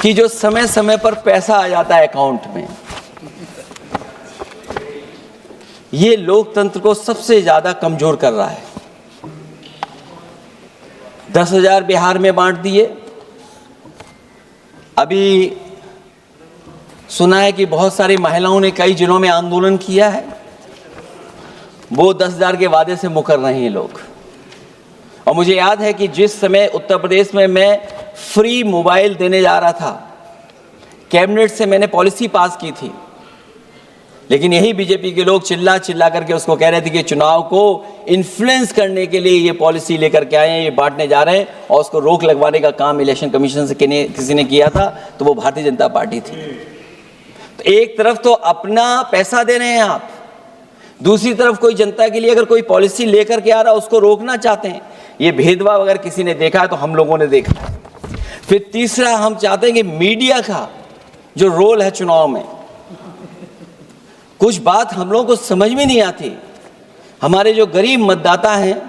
कि जो समय समय पर पैसा आ जाता है अकाउंट में, ये लोकतंत्र को सबसे ज्यादा कमजोर कर रहा है। 10,000 बिहार में बांट दिए। अभी सुना है कि बहुत सारी महिलाओं ने कई जिलों में आंदोलन किया है। वो 10,000 के वादे से मुकर रहे हैं लोग। और मुझे याद है कि जिस समय उत्तर प्रदेश में मैं फ्री मोबाइल देने जा रहा था, कैबिनेट से मैंने पॉलिसी पास की थी, लेकिन यही बीजेपी के लोग चिल्ला चिल्ला करके उसको कह रहे थे कि चुनाव को इन्फ्लुएंस करने के लिए ये पॉलिसी लेकर के आए हैं, ये बांटने जा रहे हैं, और उसको रोक लगवाने का काम इलेक्शन कमीशन से किसी ने किया था, तो वो भारतीय जनता पार्टी थी। तो एक तरफ तो अपना पैसा दे रहे हैं आप, दूसरी तरफ कोई जनता के लिए अगर कोई पॉलिसी लेकर के आ रहा है उसको रोकना चाहते हैं। ये भेदभाव अगर किसी ने देखा है तो हम लोगों ने देखा है। फिर तीसरा, हम चाहते हैं कि मीडिया का जो रोल है चुनाव में, कुछ बात हम लोगों को समझ में नहीं आती। हमारे जो गरीब मतदाता हैं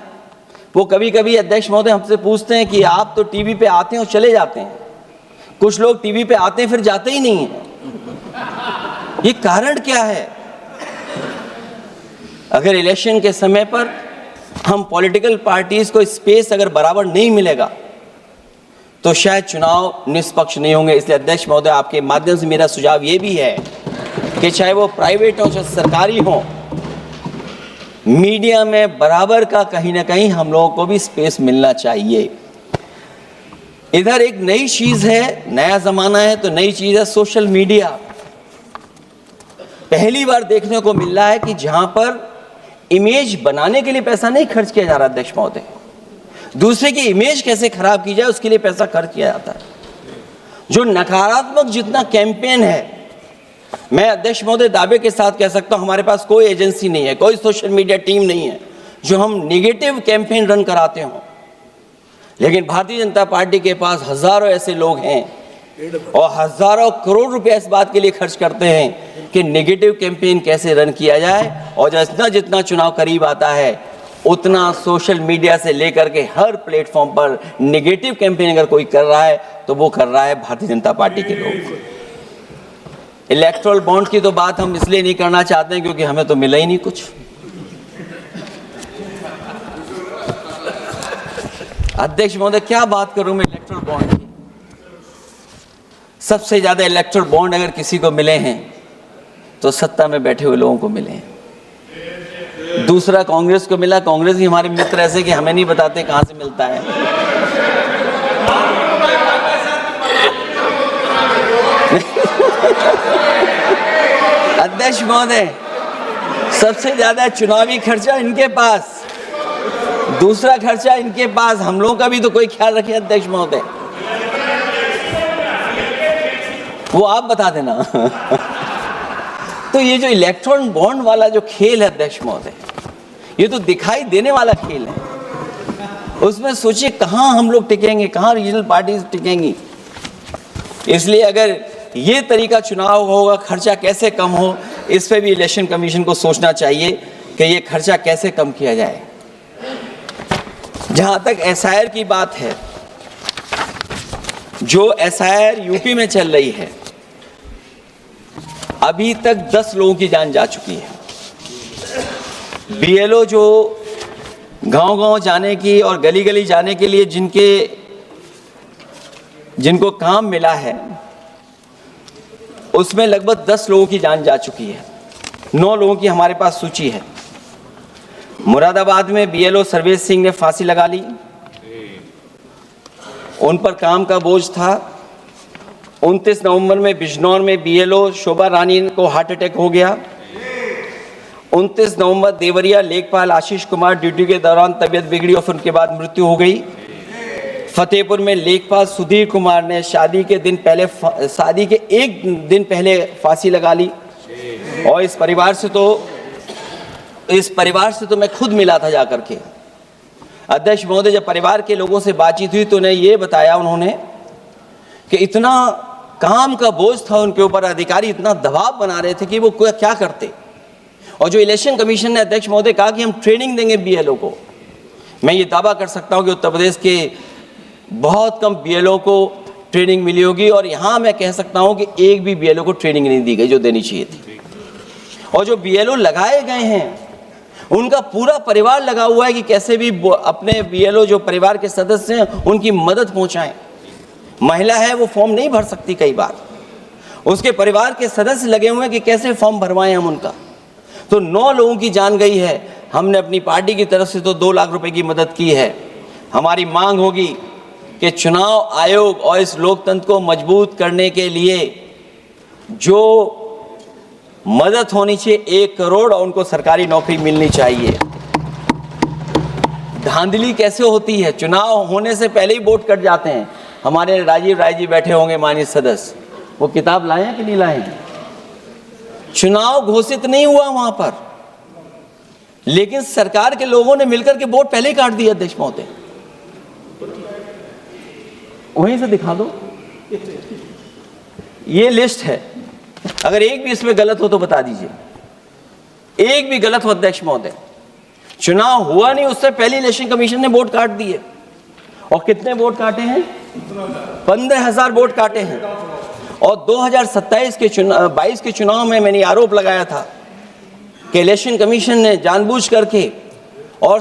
वो कभी कभी अध्यक्ष महोदय हमसे पूछते हैं कि आप तो टीवी पे आते हैं और चले जाते हैं, कुछ लोग टीवी पे आते हैं फिर जाते ही नहीं हैं, ये कारण क्या है? अगर इलेक्शन के समय पर हम पॉलिटिकल पार्टीज को स्पेस अगर बराबर नहीं मिलेगा तो शायद चुनाव निष्पक्ष नहीं होंगे। इसलिए अध्यक्ष महोदय, आपके माध्यम से मेरा सुझाव ये भी है कि चाहे वो प्राइवेट हो चाहे सरकारी हो, मीडिया में बराबर का कहीं ना कहीं हम लोगों को भी स्पेस मिलना चाहिए। इधर एक नई चीज है, नया जमाना है, तो नई चीज है सोशल मीडिया। पहली बार देखने को मिल रहा है कि जहां पर इमेज बनाने के लिए पैसा नहीं खर्च किया जा रहा अध्यक्ष महोदय, दूसरे की इमेज कैसे खराब की जाए उसके लिए पैसा खर्च किया जाता है। जो नकारात्मक जितना कैंपेन है, मैं अध्यक्ष महोदय दावे के साथ कह सकता हूं, हमारे पास कोई एजेंसी नहीं है, कोई सोशल मीडिया टीम नहीं है जो हम नेगेटिव कैंपेन रन कराते हों, लेकिन भारतीय जनता पार्टी के पास हजारों ऐसे लोग हैं और हजारों करोड़ रुपए इस बात के लिए खर्च करते हैं कि नेगेटिव कैंपेन कैसे रन किया जाए। और जितना जितना चुनाव करीब आता है उतना सोशल मीडिया से लेकर के हर प्लेटफॉर्म पर नेगेटिव कैंपेन अगर कोई कर रहा है तो वो कर रहा है भारतीय जनता पार्टी के लोग। इलेक्टोरल बॉन्ड की तो बात हम इसलिए नहीं करना चाहते हैं क्योंकि हमें तो मिला ही नहीं कुछ। अध्यक्ष महोदय, क्या बात करूं मैं इलेक्टोरल बॉन्ड की? सबसे ज्यादा इलेक्टोरल बॉन्ड अगर किसी को मिले हैं तो सत्ता में बैठे हुए लोगों को मिले हैं। दूसरा कांग्रेस को मिला। कांग्रेस ही हमारे मित्र ऐसे कि हमें नहीं बताते कहां से मिलता है। अध्यक्ष महोदय, सबसे ज्यादा चुनावी खर्चा इनके पास, दूसरा खर्चा इनके पास। हम लोगों का भी तो कोई ख्याल रखे अध्यक्ष महोदय, वो आप बता देना। तो ये जो इलेक्ट्रॉन बॉन्ड वाला जो खेल है अध्यक्ष महोदय, ये तो दिखाई देने वाला खेल है। उसमें सोचिए कहां हम लोग टिकेंगे, कहां रीजनल पार्टीज टिकेंगी। इसलिए अगर ये तरीका चुनाव होगा, खर्चा कैसे कम हो, इस पे भी इलेक्शन कमीशन को सोचना चाहिए कि ये खर्चा कैसे कम किया जाए। जहां तक एसआईआर की बात है, जो एसआईआर यूपी में चल रही है, अभी तक 10 लोगों की जान जा चुकी है। बीएलओ जो गांव-गांव जाने की और गली गली जाने के लिए जिनको काम मिला है, उसमें लगभग 10 लोगों की जान जा चुकी है। 9 लोगों की हमारे पास सूची है। मुरादाबाद में बीएलओ सर्वेश सिंह ने फांसी लगा ली, उन पर काम का बोझ था। 29 नवंबर में बिजनौर में बीएलओ शोभा रानी को हार्ट अटैक हो गया। 29 नवंबर देवरिया लेखपाल आशीष कुमार ड्यूटी के दौरान तबीयत बिगड़ी और फिर उनके बाद मृत्यु हो गई। फतेहपुर में लेखपाल सुधीर कुमार ने शादी के एक दिन पहले फांसी लगा ली। और इस परिवार से तो मैं खुद मिला था जाकर के। अध्यक्ष महोदय, जब परिवार के लोगों से बातचीत हुई तो उन्हें ये बताया उन्होंने कि इतना काम का बोझ था उनके ऊपर, अधिकारी इतना दबाव बना रहे थे कि वो क्या करते। और जो इलेक्शन कमीशन ने अध्यक्ष महोदय कहा कि हम ट्रेनिंग देंगे बीएलओ को, मैं ये दावा कर सकता हूं कि उत्तर प्रदेश के बहुत कम बीएलओ को ट्रेनिंग मिली होगी, और यहाँ मैं कह सकता हूँ कि एक भी बीएलओ को ट्रेनिंग नहीं दी गई जो देनी चाहिए थी। और जो बीएलओ लगाए गए हैं उनका पूरा परिवार लगा हुआ है कि कैसे भी अपने बीएलओ जो परिवार के सदस्य हैं उनकी मदद पहुँचाएं। महिला है वो फॉर्म नहीं भर सकती, कई बार उसके परिवार के सदस्य लगे हुए हैं कि कैसे फॉर्म भरवाएं हम उनका। तो 9 लोगों की जान गई है। हमने अपनी पार्टी की तरफ से तो 2 लाख रुपए की मदद की है। हमारी मांग होगी कि चुनाव आयोग और इस लोकतंत्र को मजबूत करने के लिए जो मदद होनी चाहिए 1 करोड़, और उनको सरकारी नौकरी मिलनी चाहिए। धांधली कैसे होती है, चुनाव होने से पहले ही वोट कट जाते हैं। हमारे राजीव राय जी बैठे होंगे माननीय सदस्य, वो किताब लाए हैं कि नहीं लाए हैं? चुनाव घोषित नहीं हुआ वहां पर, लेकिन सरकार के लोगों ने मिलकर के वोट पहले ही काट दिया। अध्यक्ष महोदय वहीं से दिखा दो, ये लिस्ट है। अगर एक भी इसमें गलत हो तो बता दीजिए, एक भी गलत हो अध्यक्ष महोदय। चुनाव हुआ नहीं उससे पहले इलेक्शन कमीशन ने वोट काट दिए। और कितने वोट काटे हैं? 15,000 वोट काटे हैं। और 2027 के 22 के चुनाव में मैंने आरोप लगाया था कि इलेक्शन कमीशन ने जानबूझ करके और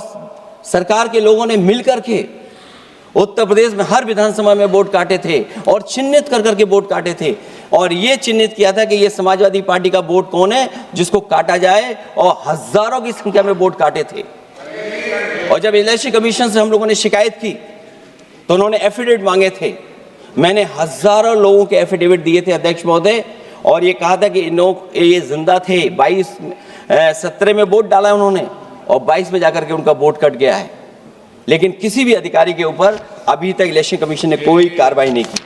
सरकार के लोगों ने मिल करके उत्तर प्रदेश में हर विधानसभा में वोट काटे थे और चिन्हित कर करके वोट काटे थे। और ये चिन्हित किया था कि ये समाजवादी पार्टी का वोट कौन है जिसको काटा जाए, और हजारों की संख्या में वोट काटे थे। और जब इलेक्शन कमीशन से हम लोगों ने शिकायत की तो उन्होंने एफिडेविट मांगे थे। मैंने हजारों लोगों के एफिडेविट दिए थे अध्यक्ष महोदय, और ये कहा था कि ये जिंदा थे। 17 में वोट डाला उन्होंने और 22 में जाकर के उनका वोट कट गया है। लेकिन किसी भी अधिकारी के ऊपर अभी तक इलेक्शन कमीशन ने कोई कार्रवाई नहीं की।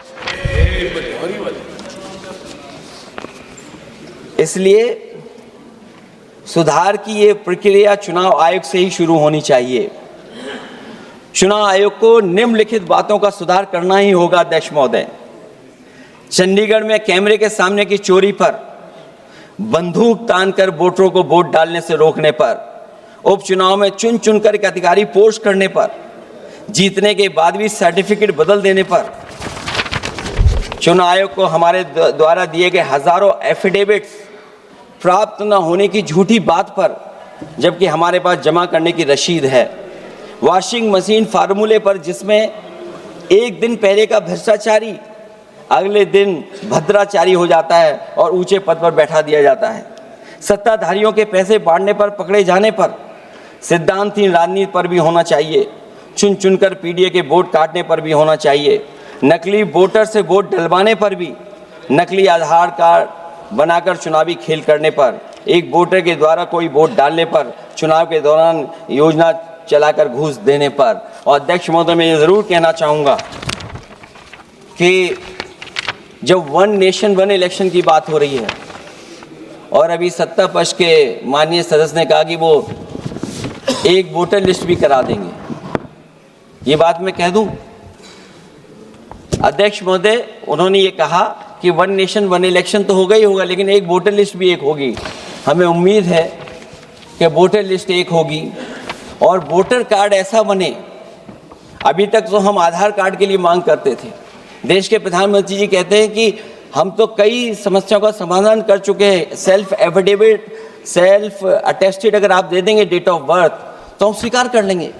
इसलिए सुधार की ये प्रक्रिया चुनाव आयोग से ही शुरू होनी चाहिए। चुनाव आयोग को निम्नलिखित बातों का सुधार करना ही होगा अध्यक्ष महोदय। चंडीगढ़ में कैमरे के सामने की चोरी पर, बंदूक तानकर वोटरों को वोट डालने से रोकने पर, उपचुनाव में चुन चुनकर एक अधिकारी पोस्ट करने पर, जीतने के बाद भी सर्टिफिकेट बदल देने पर, चुनाव आयोग को हमारे द्वारा दिए गए हजारों एफिडेविट्स प्राप्त न होने की झूठी बात पर, जबकि हमारे पास जमा करने की रसीद है, वॉशिंग मशीन फार्मूले पर जिसमें एक दिन पहले का भ्रष्टाचारी अगले दिन भद्राचारी हो जाता है और ऊंचे पद पर बैठा दिया जाता है, सत्ताधारियों के पैसे बांटने पर पकड़े जाने पर, सिद्धांतहीन राजनीति पर भी होना चाहिए, चुन चुनकर पीडीए के वोट काटने पर भी होना चाहिए, नकली वोटर से वोट डलवाने पर भी, नकली आधार कार्ड बनाकर चुनावी खेल करने पर, एक वोटर के द्वारा कोई वोट डालने पर, चुनाव के दौरान योजना चलाकर घूस देने पर। और अध्यक्ष महोदय मैं ये जरूर कहना चाहूँगा कि जब 1 नेशन 1 इलेक्शन की बात हो रही है और अभी सत्ता पक्ष के माननीय सदस्य ने कहा कि वो एक वोटर लिस्ट भी करा देंगे, ये बात मैं कह दूं अध्यक्ष महोदय, उन्होंने ये कहा कि 1 नेशन 1 इलेक्शन तो होगा ही होगा, लेकिन एक वोटर लिस्ट भी एक होगी। हमें उम्मीद है कि वोटर लिस्ट एक होगी और वोटर कार्ड ऐसा बने। अभी तक तो हम आधार कार्ड के लिए मांग करते थे। देश के प्रधानमंत्री जी कहते हैं कि हम तो कई समस्याओं का समाधान कर चुके हैं। सेल्फ एफिडेविट, सेल्फ अटेस्टेड अगर आप दे देंगे डेट ऑफ बर्थ तो हम स्वीकार कर लेंगे।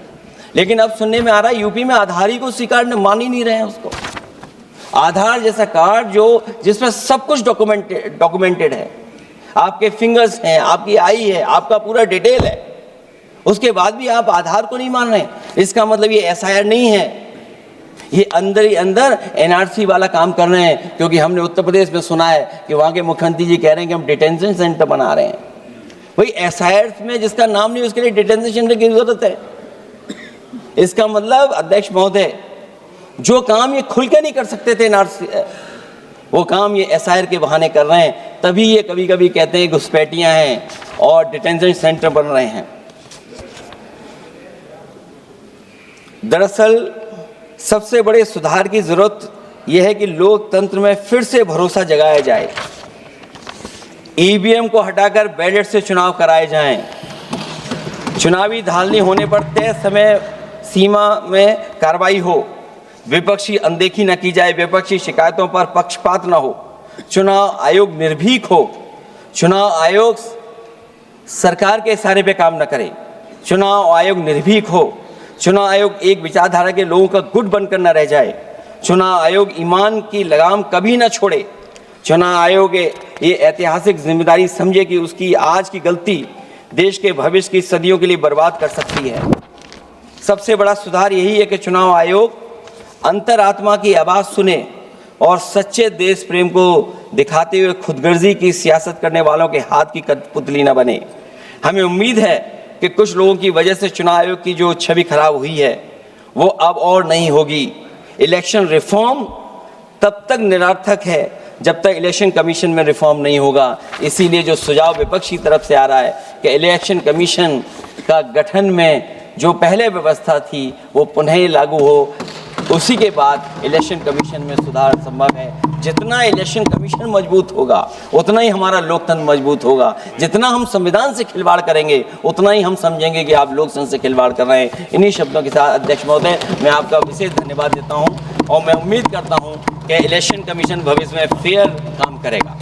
लेकिन अब सुनने में आ रहा है यूपी में आधार ही को स्वीकार मान ही नहीं रहे हैं उसको। आधार जैसा कार्ड जिसमें सब कुछ डॉक्यूमेंटेड है, आपके फिंगर्स हैं, आपकी आई है, आपका पूरा डिटेल है, उसके बाद भी आप आधार को नहीं मान रहे। इसका मतलब ये एसआईआर नहीं है, ये अंदर ही अंदर एनआरसी वाला काम कर रहे हैं। क्योंकि हमने उत्तर प्रदेश में सुना है कि वहाँ के मुख्यमंत्री जी कह रहे हैं कि हम डिटेंशन सेंटर बना रहे हैं। भाई एसआईआर में जिसका नाम नहीं उसके लिए डिटेंशन सेंटर की जरूरत है। इसका मतलब अध्यक्ष महोदय, जो काम ये खुल के नहीं कर सकते थे एनआरसी, वो काम ये एसआईआर के बहाने कर रहे हैं। तभी ये कभी कभी कहते हैं घुसपैठियां हैं और डिटेंशन सेंटर बन रहे हैं। दरअसल सबसे बड़े सुधार की जरूरत यह है कि लोकतंत्र में फिर से भरोसा जगाया जाए। ईवीएम को हटाकर बैलेट से चुनाव कराए जाएं। चुनावी धांधली होने पर तय समय सीमा में कार्रवाई हो। विपक्षी अनदेखी न की जाए, विपक्षी शिकायतों पर पक्षपात न हो, चुनाव आयोग निर्भीक हो, चुनाव आयोग सरकार के इशारे पे काम न करे, चुनाव आयोग निर्भीक हो, चुनाव आयोग एक विचारधारा के लोगों का गुट बनकर न रह जाए, चुनाव आयोग ईमान की लगाम कभी न छोड़े, चुनाव आयोग ये ऐतिहासिक जिम्मेदारी समझे कि उसकी आज की गलती देश के भविष्य की सदियों के लिए बर्बाद कर सकती है। सबसे बड़ा सुधार यही है कि चुनाव आयोग अंतरात्मा की आवाज़ सुने और सच्चे देश प्रेम को दिखाते हुए खुदगर्जी की सियासत करने वालों के हाथ की कठपुतली न बने। हमें उम्मीद है कि कुछ लोगों की वजह से चुनाव आयोग की जो छवि खराब हुई है वो अब और नहीं होगी। इलेक्शन रिफॉर्म तब तक निरर्थक है जब तक इलेक्शन कमीशन में रिफॉर्म नहीं होगा। इसीलिए जो सुझाव विपक्ष की तरफ से आ रहा है कि इलेक्शन कमीशन का गठन में जो पहले व्यवस्था थी वो पुनः लागू हो, उसी के बाद इलेक्शन कमीशन में सुधार संभव है। जितना इलेक्शन कमीशन मजबूत होगा उतना ही हमारा लोकतंत्र मजबूत होगा। जितना हम संविधान से खिलवाड़ करेंगे उतना ही हम समझेंगे कि आप लोकतंत्र से खिलवाड़ कर रहे हैं। इन्हीं शब्दों के साथ अध्यक्ष महोदय मैं आपका विशेष धन्यवाद देता हूं और मैं उम्मीद करता हूं कि इलेक्शन कमीशन भविष्य में फेयर काम करेगा।